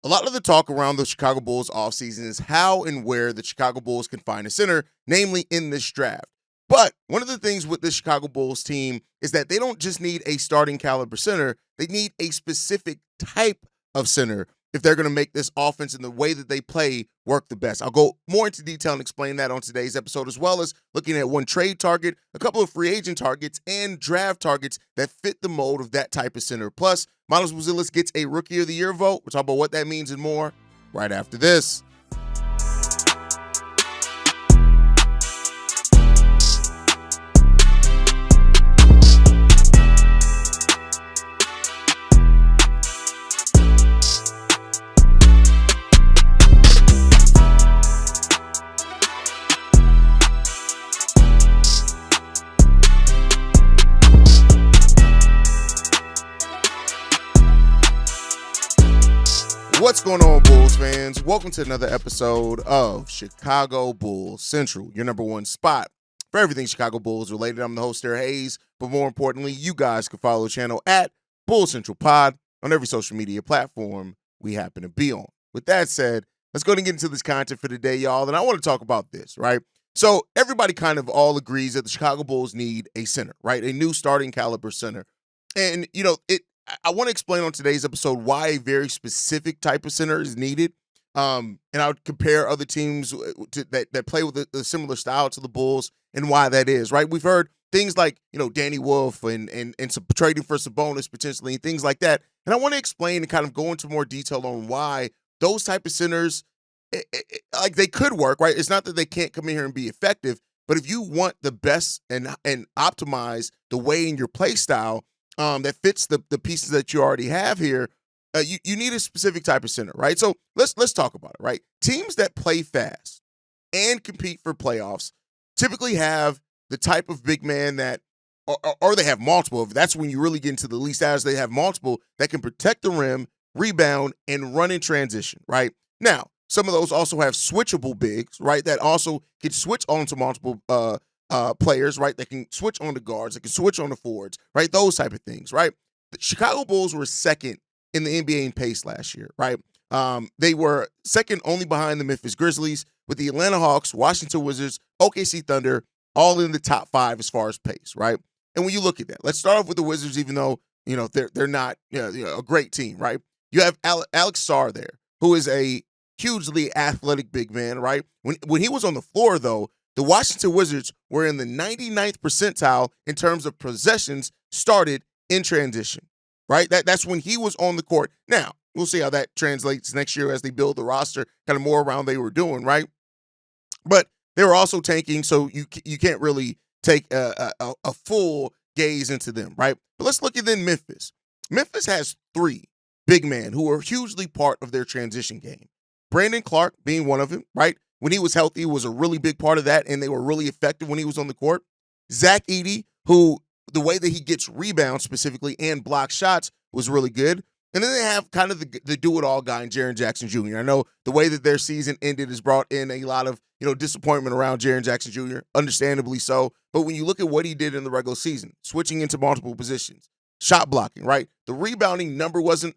A lot of the talk around the Chicago Bulls offseason is how and where the Chicago Bulls can find a center, namely in this draft. But one of the things with the Chicago Bulls team is that they don't just need a starting caliber center, they need a specific type of center if they're going to make this offense and the way that they play work the best. I'll go more into detail and explain that on today's episode, as well as looking at one trade target, a couple of free agent targets, and draft targets that fit the mold of that type of center. Plus, Matas Buzelis gets a Rookie of the Year vote. We'll talk about what that means and more right after this. What's going on, Bulls fans? Welcome to another episode of Chicago Bulls Central, your number one spot for everything Chicago Bulls related. I'm the host, Sarah Hayes, but more importantly, you guys can follow the channel at Bulls Central Pod on every social media platform we happen to be on. With that said, let's go ahead and get into this content for today, y'all, and I want to talk about this, right? So everybody kind of all agrees that the Chicago Bulls need a center, right? A new starting caliber center. And, I want to explain on today's episode why a very specific type of center is needed. And I would compare other teams that play with a similar style to the Bulls and why that is, right? We've heard things like, Danny Wolf and trading for Sabonis potentially and things like that. And I want to explain and kind of go into more detail on why those type of centers, like they could work, right? It's not that they can't come in here and be effective, but if you want the best and optimize the way in your play style, that fits the pieces that you already have here, you need a specific type of center, right? So let's talk about it, right? Teams that play fast and compete for playoffs typically have the type of big man that, or they have multiple. That's when you really get into the least hours. They have multiple that can protect the rim, rebound, and run in transition, right? Now, some of those also have switchable bigs, right? That also can switch onto multiple players, right? That can switch on the guards, that can switch on the forwards, right? Those type of things, right? The Chicago Bulls were second in the NBA in pace last year, right? They were second only behind the Memphis Grizzlies, with the Atlanta Hawks, Washington Wizards, OKC Thunder, all in the top five as far as pace, right? And when you look at that, let's start off with the Wizards, even though, they're not a great team, right? You have Alex Sarr there, who is a hugely athletic big man, right? When he was on the floor, though, the Washington Wizards were in the 99th percentile in terms of possessions started in transition, right? That's when he was on the court. Now, we'll see how that translates next year as they build the roster kind of more around they were doing, right? But they were also tanking, so you can't really take a full gaze into them, right? But let's look at then Memphis. Memphis has three big men who are hugely part of their transition game. Brandon Clark being one of them, right? When he was healthy, was a really big part of that, and they were really effective when he was on the court. Zach Edey, who the way that he gets rebounds specifically and block shots was really good. And then they have kind of the do-it-all guy in Jaren Jackson Jr. I know the way that their season ended has brought in a lot of disappointment around Jaren Jackson Jr., understandably so. But when you look at what he did in the regular season, switching into multiple positions, shot blocking, right? The rebounding number wasn't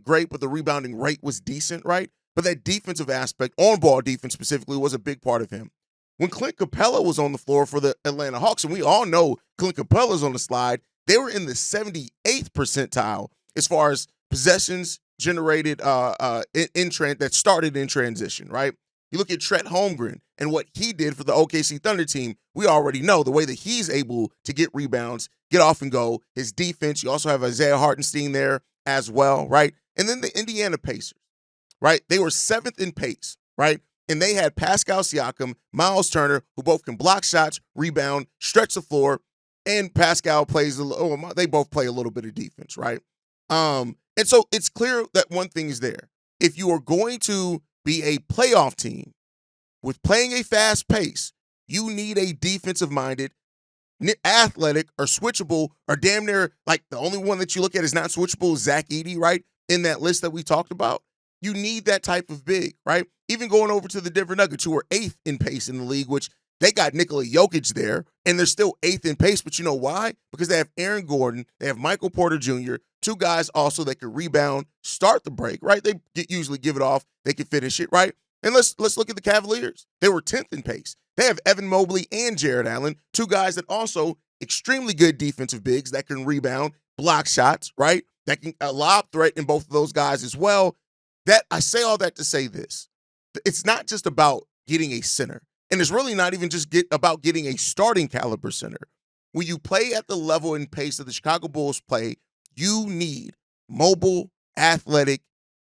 great, but the rebounding rate was decent, right? But that defensive aspect, on-ball defense specifically, was a big part of him. When Clint Capella was on the floor for the Atlanta Hawks, and we all know Clint Capella's on the slide, they were in the 78th percentile as far as possessions generated that started in transition, right? You look at Trent Holmgren and what he did for the OKC Thunder team, we already know the way that he's able to get rebounds, get off and go, his defense. You also have Isaiah Hartenstein there as well, right? And then the Indiana Pacers. Right? They were seventh in pace, right? And they had Pascal Siakam, Myles Turner, who both can block shots, rebound, stretch the floor, and Pascal plays they both play a little bit of defense, right? And so it's clear that one thing is there. If you are going to be a playoff team with playing a fast pace, you need a defensive-minded, athletic, or switchable, or damn near, like the only one that you look at is not switchable is Zach Edey, right? In that list that we talked about. You need that type of big, right? Even going over to the Denver Nuggets, who are 8th in pace in the league, which they got Nikola Jokic there, and they're still 8th in pace. But you know why? Because they have Aaron Gordon, they have Michael Porter Jr., Two guys also that can rebound, start the break, right? They usually give it off. They can finish it, right? And let's look at the Cavaliers. They were 10th in pace. They have Evan Mobley and Jared Allen, two guys that also extremely good defensive bigs that can rebound, block shots, right? That can lob threat in both of those guys as well. That I say all that to say this. It's not just about getting a center. And it's really not even just about getting a starting caliber center. When you play at the level and pace that the Chicago Bulls play, you need mobile, athletic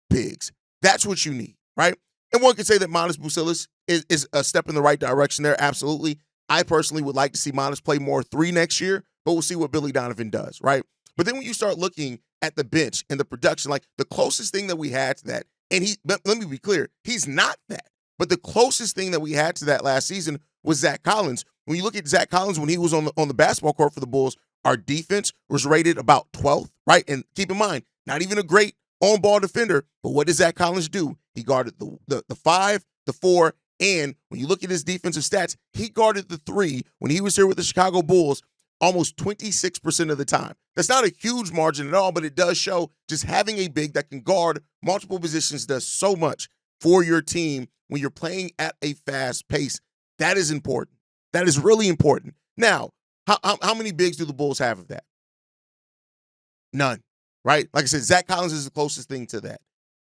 bigs. That's what you need, right? And one could say that Matas Buzelis is a step in the right direction there, absolutely. I personally would like to see Matas play more 3 next year, but we'll see what Billy Donovan does, right? But then when you start looking at the bench and the production, like the closest thing that we had to that, and let me be clear, he's not that. But the closest thing that we had to that last season was Zach Collins. When you look at Zach Collins when he was on the basketball court for the Bulls, our defense was rated about 12th, right? And keep in mind, not even a great on-ball defender, but what does Zach Collins do? He guarded the 5, the 4, and when you look at his defensive stats, he guarded the 3 when he was here with the Chicago Bulls almost 26% of the time. That's not a huge margin at all, but it does show just having a big that can guard multiple positions does so much for your team when you're playing at a fast pace. That is important. That is really important. Now, how many bigs do the Bulls have of that? None, right? Like I said, Zach Collins is the closest thing to that.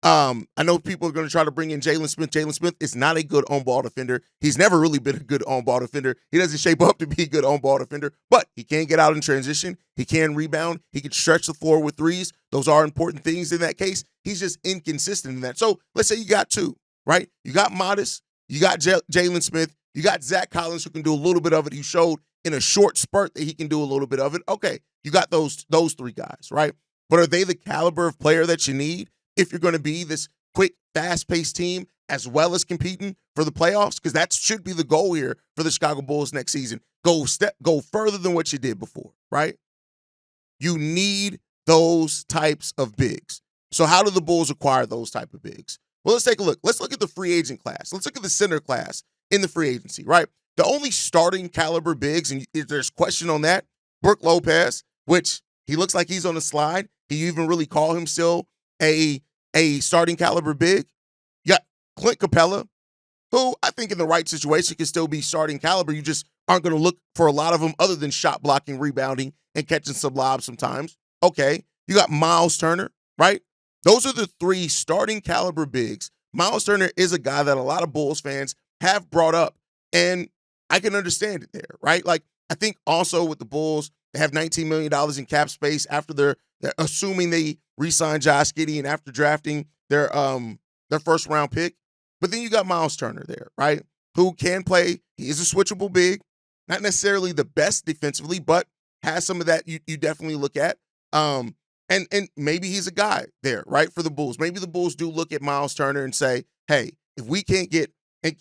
I know people are going to try to bring in Jalen Smith. Jalen Smith is not a good on-ball defender. He's never really been a good on-ball defender. He doesn't shape up to be a good on-ball defender, but he can get out in transition. He can rebound. He can stretch the floor with threes. Those are important things in that case. He's just inconsistent in that. So let's say you got 2, right? You got Matas. You got Jalen Smith. You got Zach Collins who can do a little bit of it. He showed in a short spurt that he can do a little bit of it. Okay, you got those 3 guys, right? But are they the caliber of player that you need if you're going to be this quick, fast-paced team as well as competing for the playoffs? Because that should be the goal here for the Chicago Bulls next season. Go further than what you did before, right? You need those types of bigs. So how do the Bulls acquire those type of bigs? Well, let's take a look. Let's look at the free agent class. Let's look at the center class in the free agency, right? The only starting caliber bigs, and if there's question on that, Brook Lopez, which he looks like he's on the slide. Can you even really call him still a starting caliber big? You got Clint Capella, who I think in the right situation can still be starting caliber. You just aren't going to look for a lot of them other than shot blocking, rebounding, and catching some lobs sometimes. Okay. You got Myles Turner, right? Those are the 3 starting caliber bigs. Myles Turner is a guy that a lot of Bulls fans have brought up, and I can understand it there, right? Like, I think also with the Bulls, they have $19 million in cap space after they're assuming they re-sign Josh Giddey and after drafting their first round pick. But then you got Myles Turner there, right? Who can play. He is a switchable big, not necessarily the best defensively, but has some of that you definitely look at. And maybe he's a guy there, right, for the Bulls. Maybe the Bulls do look at Myles Turner and say, hey, if we can't get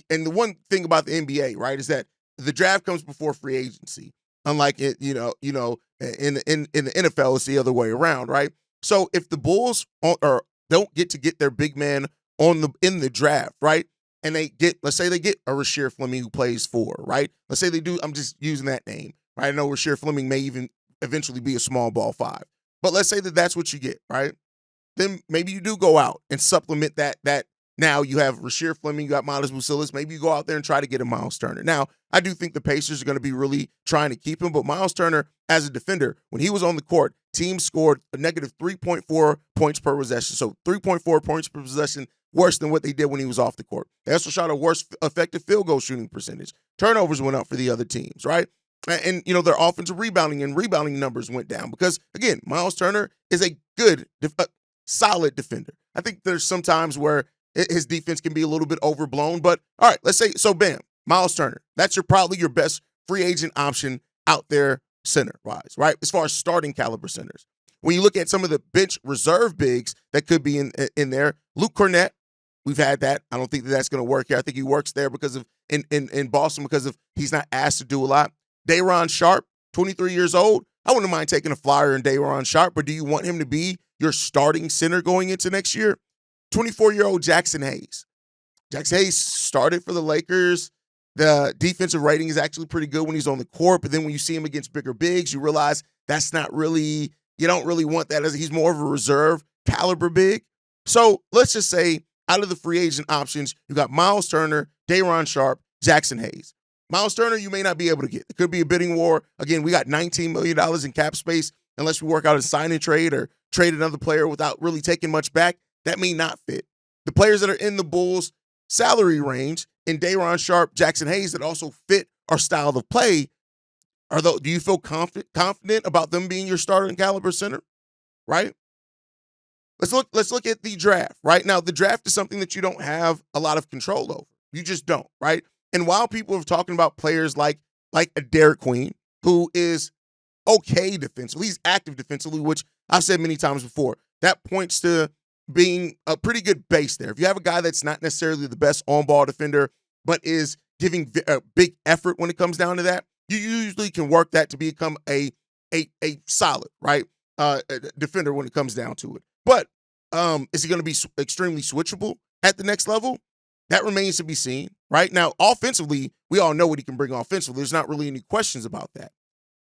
and the one thing about the NBA, right, is that the draft comes before free agency. Unlike it, in the NFL, it's the other way around, right? So if the Bulls don't get their big man in the draft, right, and let's say they get a Rasheer Fleming who plays 4, right? Let's say they do. I'm just using that name, right? I know Rasheer Fleming may even eventually be a small ball 5, but let's say that's what you get, right? Then maybe you do go out and supplement that. Now you have Rasheer Fleming, you got Matas Buzelis. Maybe you go out there and try to get a Myles Turner. Now, I do think the Pacers are going to be really trying to keep him, but Myles Turner, as a defender, when he was on the court, teams scored a negative 3.4 points per possession. So 3.4 points per possession, worse than what they did when he was off the court. They also shot a worse effective field goal shooting percentage. Turnovers went up for the other teams, right? And their offensive rebounding numbers went down because, again, Myles Turner is a good, solid defender. I think there's some times where his defense can be a little bit overblown, but all right, let's say, so bam, Myles Turner. That's probably your best free agent option out there center-wise, right? As far as starting caliber centers. When you look at some of the bench reserve bigs that could be in there, Luke Cornett, we've had that. I don't think that's going to work here. I think he works there because of in Boston because of he's not asked to do a lot. Day'Ron Sharpe, 23 years old. I wouldn't mind taking a flyer in Day'Ron Sharpe, but do you want him to be your starting center going into next year? 24-year-old Jackson Hayes. Jackson Hayes started for the Lakers. The defensive rating is actually pretty good when he's on the court, but then when you see him against bigger bigs, you realize that's not really You don't really want that as he's more of a reserve caliber big. So let's just say out of the free agent options, you got Myles Turner, Day'Ron Sharpe, Jackson Hayes. Myles Turner, you may not be able to get. It could be a bidding war. Again, we got $19 million in cap space. Unless we work out a sign and trade or trade another player without really taking much back, that may not fit. The players that are in the Bulls' salary range in Day'Ron Sharpe, Jackson Hayes that also fit our style of play, do you feel confident about them being your starting caliber center? Right? Let's look at the draft. Right now, the draft is something that you don't have a lot of control over. You just don't. Right? And while people are talking about players like a Derek Queen, who is okay defensively, he's active defensively, which I've said many times before, that points to being a pretty good base there. If you have a guy that's not necessarily the best on-ball defender, but is giving a big effort when it comes down to that, you usually can work that to become a solid, right, defender when it comes down to it. But is he going to be extremely switchable at the next level? That remains to be seen. Right now, offensively, we all know what he can bring offensively. There's not really any questions about that.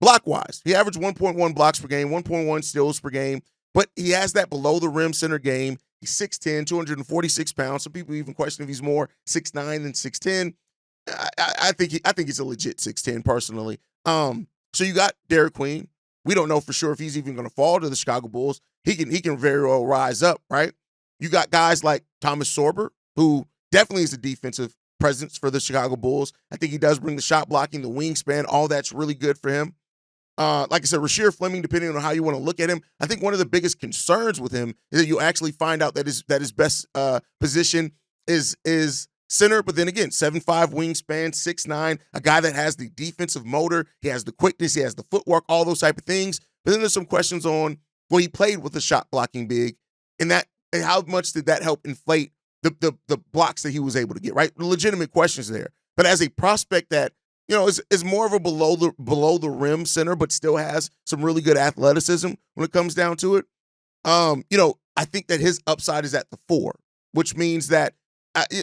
Block-wise, he averaged 1.1 blocks per game, 1.1 steals per game, but he has that below-the-rim center game. He's 6'10", 246 pounds. Some people even question if he's more 6'9" than 6'10". I think he's a legit 6'10", personally. So you got Derek Queen. We don't know for sure if he's even going to fall to the Chicago Bulls. He can very well rise up, right? You got guys like Thomas Sorber, who definitely is a defensive presence for the Chicago Bulls. I think he does bring the shot blocking, the wingspan, all that's really good for him. Like I said, Rasheer Fleming, depending on how you want to look at him, I think one of the biggest concerns with him is that you actually find out that his best position is center, but then again, 7'5" wingspan, 6'9", a guy that has the defensive motor, he has the quickness, he has the footwork, all those type of things. But then there's some questions on, well, he played with a shot blocking big, and how much did that help inflate the blocks that he was able to get, right? Legitimate questions there. But as a prospect that, is more of a below the rim center, but still has some really good athleticism when it comes down to it. I think that his upside is at the 4, which means that,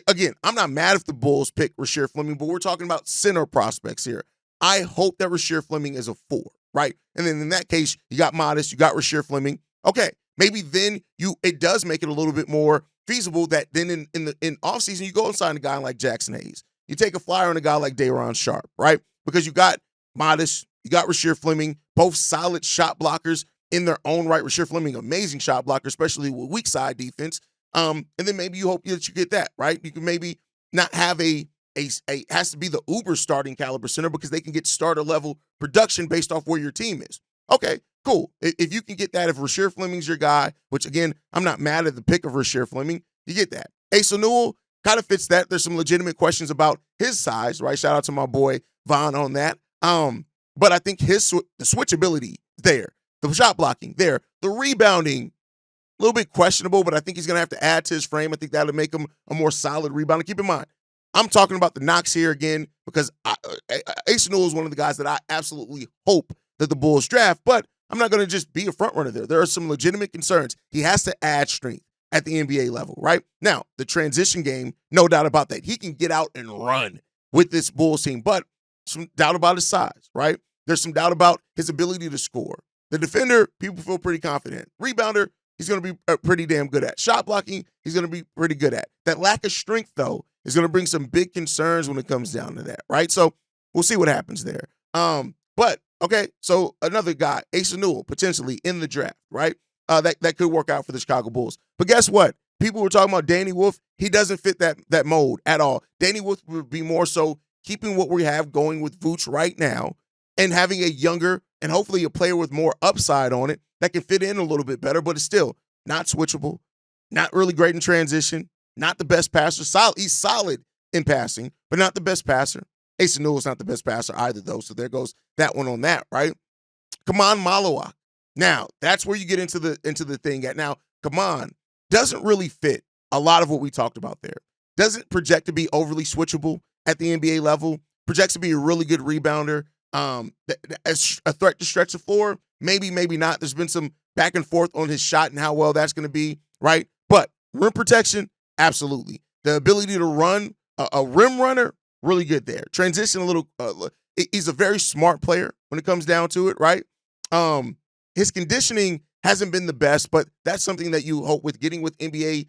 again, I'm not mad if the Bulls pick Rasheer Fleming, but we're talking about center prospects here. I hope that Rasheer Fleming is a 4, right? And then in that case, you got Matas, you got Rasheer Fleming. Okay, maybe then it does make it a little bit more feasible that then in offseason, you go and sign a guy like Jackson Hayes. You take a flyer on a guy like Day'Ron Sharpe, right? Because you got Matas, you got Rasheer Fleming, both solid shot blockers in their own right. Rasheer Fleming, amazing shot blocker, especially with weak side defense. And then maybe you hope that you get that, right? You can maybe not have has to be the uber starting caliber center because they can get starter level production based off where your team is. Okay, cool. If you can get that, if Rasheer Fleming's your guy, which again, I'm not mad at the pick of Rasheer Fleming, you get that. Asa Newell kind of fits that. There's some legitimate questions about his size, right? Shout out to my boy Vaughn on that. But I think the switchability there, the shot blocking there, the rebounding, a little bit questionable, but I think he's going to have to add to his frame. I think that'll make him a more solid rebounder. Keep in mind, I'm talking about the knocks here again because Asa Newell is one of the guys that I absolutely hope that the Bulls draft, but I'm not going to just be a front runner there. There are some legitimate concerns. He has to add strength at the NBA level, right? Now, the transition game, no doubt about that. He can get out and run with this Bulls team, but some doubt about his size, right? There's some doubt about his ability to score. The defender, people feel pretty confident. Rebounder, he's going to be pretty damn good at. Shot blocking, he's going to be pretty good at. That lack of strength, though, is going to bring some big concerns when it comes down to that, right? So we'll see what happens there. But, okay, so another guy, Asa Newell, potentially in the draft, right? That could work out for the Chicago Bulls. But guess what? People were talking about Danny Wolf. He doesn't fit that mold at all. Danny Wolf would be more so keeping what we have going with Vooch right now and having a younger and hopefully a player with more upside on it that can fit in a little bit better, but it's still not switchable, not really great in transition, not the best passer. He's solid in passing, but not the best passer. Asa Newell's not the best passer either, though, so there goes that one on that, right? Kaman Malawak. Now, that's where you get into the thing at. Now, Kaman doesn't really fit a lot of what we talked about there. Doesn't project to be overly switchable at the NBA level. Projects to be a really good rebounder. A threat to stretch the floor, maybe not. There's been some back and forth on his shot and how well that's going to be, right? But rim protection, absolutely. The ability to run, a rim runner, really good there. Transition a little. He's a very smart player when it comes down to it, right? his conditioning hasn't been the best, but that's something that you hope with getting with NBA,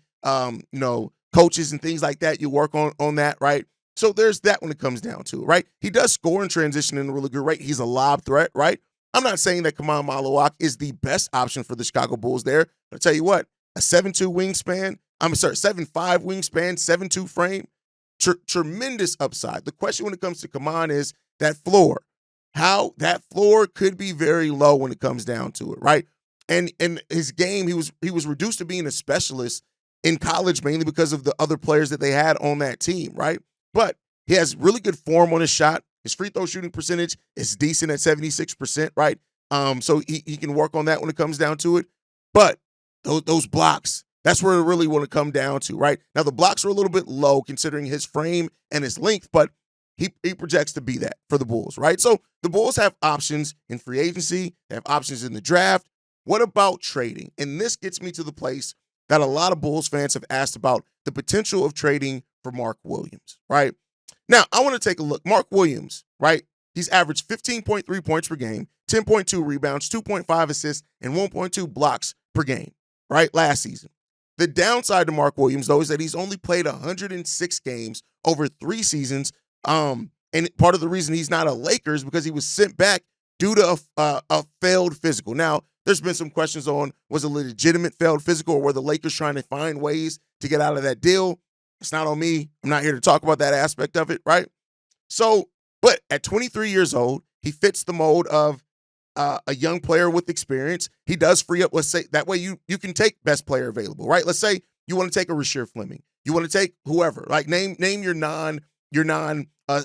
coaches and things like that. You work on that, right? So there's that when it comes down to it, right? He does score in transition in a really good rate. He's a lob threat, right? I'm not saying that Kaman Malawak is the best option for the Chicago Bulls there. But I'll tell you what, a 7'2 wingspan, 7'5 wingspan, 7'2 frame, tremendous upside. The question when it comes to Kaman is that floor. How that floor could be very low when it comes down to it, right? And in his game, he was reduced to being a specialist in college mainly because of the other players that they had on that team, right? But he has really good form on his shot. His free throw shooting percentage is decent at 76%, right? So he can work on that when it comes down to it. But those blocks, that's where it really want to come down to, right? Now, the blocks are a little bit low considering his frame and his length, but he projects to be that for the Bulls, right? So the Bulls have options in free agency. They have options in the draft. What about trading? And this gets me to the place that a lot of Bulls fans have asked about the potential of trading for Mark Williams, right? Now, I want to take a look. Mark Williams, right? He's averaged 15.3 points per game, 10.2 rebounds, 2.5 assists, and 1.2 blocks per game, right? Last season. The downside to Mark Williams, though, is that he's only played 106 games over 3 seasons. And part of the reason he's not a Laker is because he was sent back due to a failed physical. Now, there's been some questions on, was it a legitimate failed physical or were the Lakers trying to find ways to get out of that deal? It's not on me. I'm not here to talk about that aspect of it, right? So, but at 23 years old, he fits the mold of a young player with experience. He does free up, let's say, that way you can take best player available, right? Let's say you want to take a Rasheer Fleming. You want to take whoever, like name your non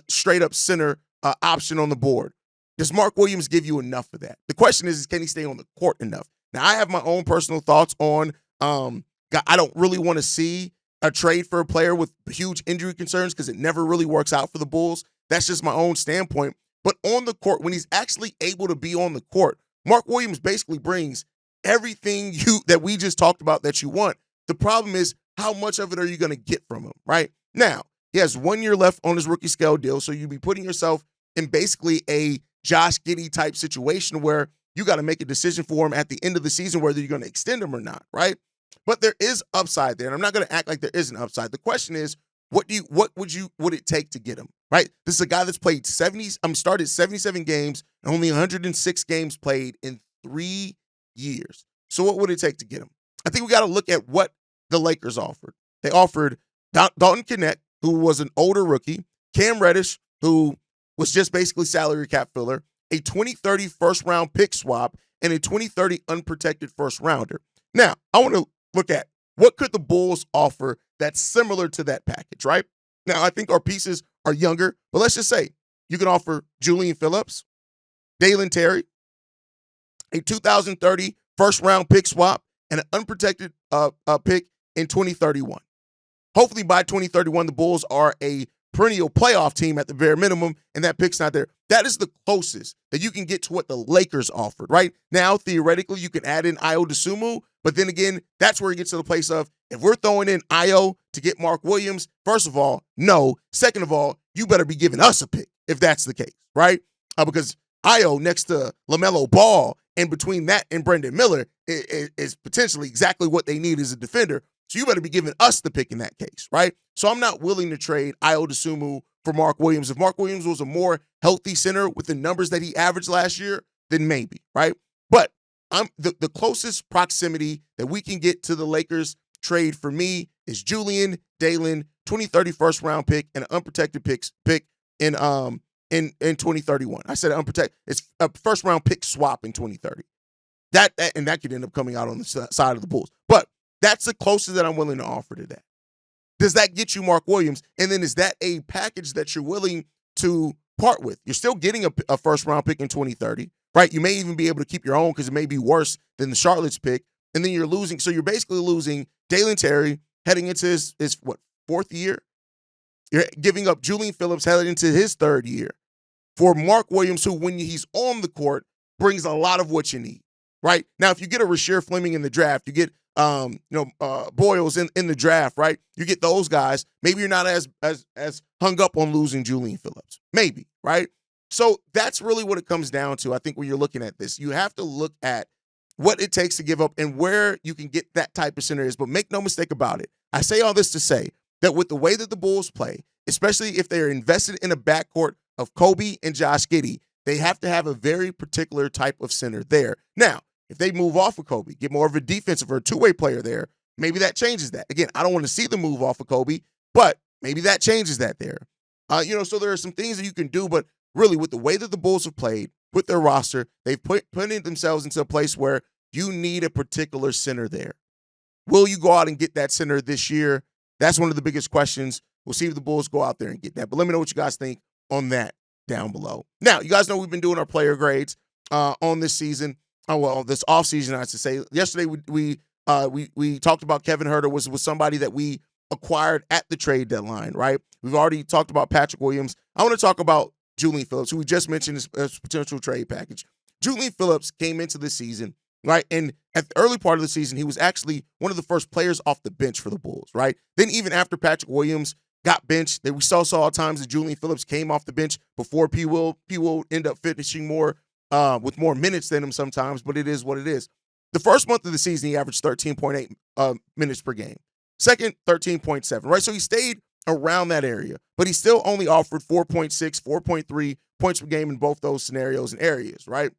straight up center option on the board. Does Mark Williams give you enough of that? The question is can he stay on the court enough? Now, I have my own personal thoughts on I don't really want to see a trade for a player with huge injury concerns because it never really works out for the Bulls. That's just my own standpoint. But on the court, when he's actually able to be on the court, Mark Williams basically brings everything that we just talked about that you want. The problem is how much of it are you going to get from him, right? Now, he has 1 year left on his rookie scale deal, so you'd be putting yourself in basically a Josh Giddey type situation where you got to make a decision for him at the end of the season whether you're going to extend him or not, right? But there is upside there, and I'm not going to act like there isn't upside. The question is, what would it take to get him, right? This is a guy that's played started 77 games and only 106 games played in 3 years. So what would it take to get him? I think we got to look at what the Lakers offered. They offered Dalton Knecht, who was an older rookie, Cam Reddish, who was just basically salary cap filler, a 2030 first-round pick swap, and a 2030 unprotected first-rounder. Now, I want to look at what could the Bulls offer that's similar to that package, right? Now, I think our pieces are younger, but let's just say you can offer Julian Phillips, Dalen Terry, a 2030 first-round pick swap, and an unprotected pick in 2031. Hopefully by 2031, the Bulls are a perennial playoff team at the bare minimum, and that pick's not there. That is the closest that you can get to what the Lakers offered, right? Now, theoretically, you can add in Ayo Dosunmu, but then again, that's where it gets to the place of, if we're throwing in Ayo to get Mark Williams, first of all, no. Second of all, you better be giving us a pick if that's the case, right? Because Ayo next to LaMelo Ball, and between that and Brendan Miller is potentially exactly what they need as a defender. So you better be giving us the pick in that case, right? So I'm not willing to trade Ayo Dosunmu for Mark Williams. If Mark Williams was a more healthy center with the numbers that he averaged last year, then maybe, right? But I'm the closest proximity that we can get to the Lakers trade for me is Julian, Dalen, 2030 first round pick, and an unprotected pick in 2031. I said unprotected. It's a first round pick swap in 2030. That could end up coming out on the side of the Bulls. But that's the closest that I'm willing to offer to that. Does that get you Mark Williams? And then is that a package that you're willing to part with? You're still getting a first-round pick in 2030, right? You may even be able to keep your own because it may be worse than the Charlotte's pick. And then you're losing. So you're basically losing Dalen Terry heading into his 4th year? You're giving up Julian Phillips heading into his 3rd year for Mark Williams, who, when he's on the court, brings a lot of what you need, right? Now, if you get a Rasheer Fleming in the draft, you get Boyles in the draft, right? You get those guys. Maybe you're not as hung up on losing Julian Phillips. Maybe, right? So that's really what it comes down to. I think when you're looking at this, you have to look at what it takes to give up and where you can get that type of center is. But make no mistake about it. I say all this to say that with the way that the Bulls play, especially if they're invested in a backcourt of Coby and Josh Giddey, they have to have a very particular type of center there. Now, if they move off of Coby, get more of a defensive or a two-way player there, maybe that changes that. Again, I don't want to see them move off of Coby, but maybe that changes that there. So there are some things that you can do, but really with the way that the Bulls have played, with their roster, they've put themselves into a place where you need a particular center there. Will you go out and get that center this year? That's one of the biggest questions. We'll see if the Bulls go out there and get that. But let me know what you guys think on that down below. Now, you guys know we've been doing our player grades on this season. This offseason, I should say. Yesterday, we talked about Kevin Huerter was somebody that we acquired at the trade deadline, right? We've already talked about Patrick Williams. I want to talk about Julian Phillips, who we just mentioned as potential trade package. Julian Phillips came into the season, right? And at the early part of the season, he was actually one of the first players off the bench for the Bulls, right? Then even after Patrick Williams got benched, that we saw times that Julian Phillips came off the bench before P. Will end up finishing more with more minutes than him sometimes, but it is what it is. The first month of the season, he averaged 13.8 minutes per game. Second, 13.7, right? So he stayed around that area, but he still only offered 4.6, 4.3 points per game in both those scenarios and areas, right?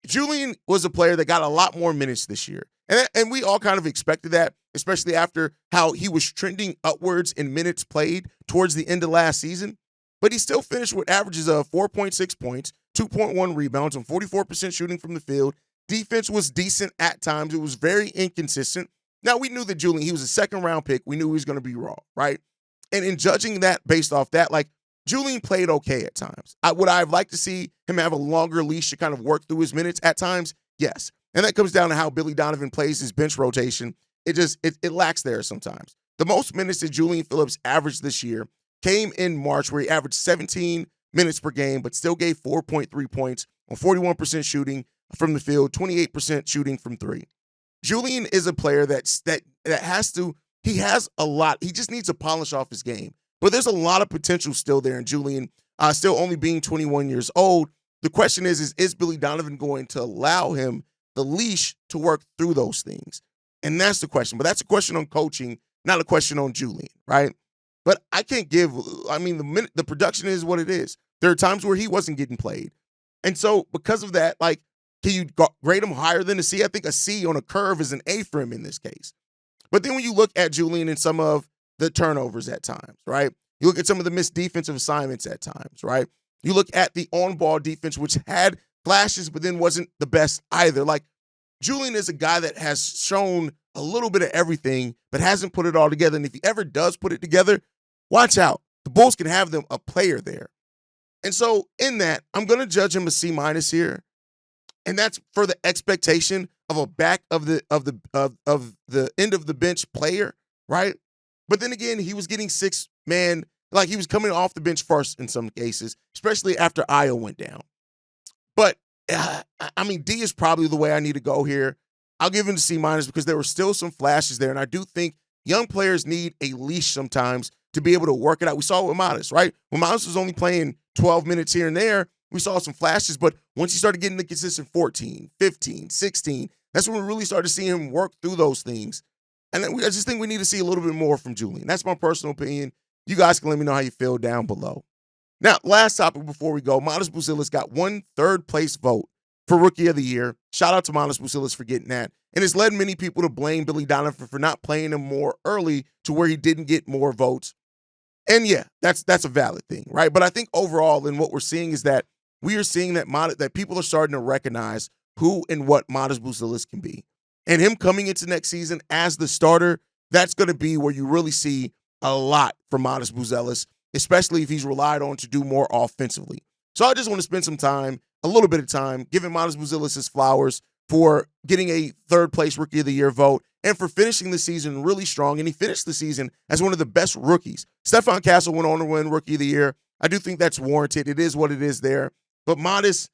Julian was a player that got a lot more minutes this year. And we all kind of expected that, especially after how he was trending upwards in minutes played towards the end of last season. But he still finished with averages of 4.6 points, 2.1 rebounds, and 44% shooting from the field. Defense was decent at times. It was very inconsistent. Now, we knew that Julian, he was a second-round pick. We knew he was going to be raw, right? And in judging that based off that, like, Julian played okay at times. Would I have liked to see him have a longer leash to kind of work through his minutes at times? Yes. And that comes down to how Billy Donovan plays his bench rotation. It lacks there sometimes. The most minutes that Julian Phillips averaged this year came in March, where he averaged 17 minutes per game, but still gave 4.3 points on 41% shooting from the field, 28% shooting from three. Julian is a player that he has a lot. He just needs to polish off his game. But there's a lot of potential still there in Julian, still only being 21 years old. The question is Billy Donovan going to allow him the leash to work through those things? And that's the question. But that's a question on coaching, not a question on Julian, right? But I can't the production is what it is. There are times where he wasn't getting played. And so because of that, like, can you grade him higher than a C? I think a C on a curve is an A for him in this case. But then when you look at Julian and some of the turnovers at times, right? You look at some of the missed defensive assignments at times, right? You look at the on-ball defense, which had flashes, but then wasn't the best either. Like, Julian is a guy that has shown a little bit of everything, but hasn't put it all together. And if he ever does put it together, watch out. The Bulls can have a player there. And so in that, I'm going to judge him a C- here. And that's for the expectation of a back of the end of the bench player, right? But then again, he was getting six-man, like he was coming off the bench first in some cases, especially after Ayo went down. But D is probably the way I need to go here. I'll give him a C- because there were still some flashes there, and I do think young players need a leash sometimes to be able to work it out. We saw it with Matas, right? When Matas was only playing 12 minutes here and there, we saw some flashes, but once he started getting the consistent 14, 15, 16, that's when we really started seeing him work through those things. And I just think we need to see a little bit more from Julian. That's my personal opinion. You guys can let me know how you feel down below. Now, last topic before we go, Matas Buzelis got one third-place vote for Rookie of the Year. Shout out to Matas Buzelis for getting that. And it's led many people to blame Billy Donovan for not playing him more early to where he didn't get more votes. And yeah, that's a valid thing, right? But I think overall, in what we're seeing is that we are seeing that people are starting to recognize who and what Matas Buzelis can be. And him coming into next season as the starter, that's going to be where you really see a lot from Matas Buzelis, especially if he's relied on to do more offensively. So I just want to spend a little bit of time, giving Matas Buzelis his flowers for getting a third-place Rookie of the Year vote and for finishing the season really strong. And he finished the season as one of the best rookies. Stephon Castle went on to win Rookie of the Year. I do think that's warranted. It is what it is there. But Matas,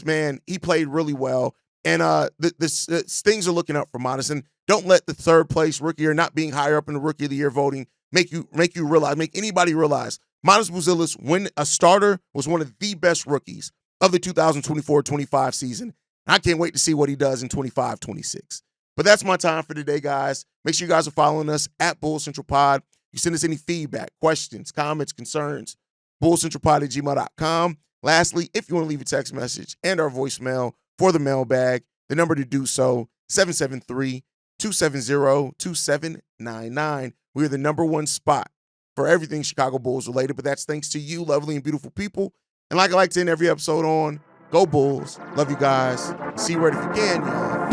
man, he played really well. And things are looking up for Matas. And don't let the third-place rookie or not being higher up in the Rookie of the Year voting make anybody realize Matas Buzelis, when a starter, was one of the best rookies of the 2024-25 season. I can't wait to see what he does in 25, 26. But that's my time for today, guys. Make sure you guys are following us at Bull Central Pod. You send us any feedback, questions, comments, concerns, bullcentralpod@gmail.com. Lastly, if you want to leave a text message and our voicemail for the mailbag, the number to do so, 773-270-2799. We are the number one spot for everything Chicago Bulls related, but that's thanks to you, lovely and beautiful people. And like I like to end every episode on, go Bulls. Love you guys. See you right if you can, y'all.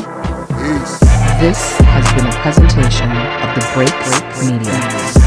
Peace. This has been a presentation of the Break Media.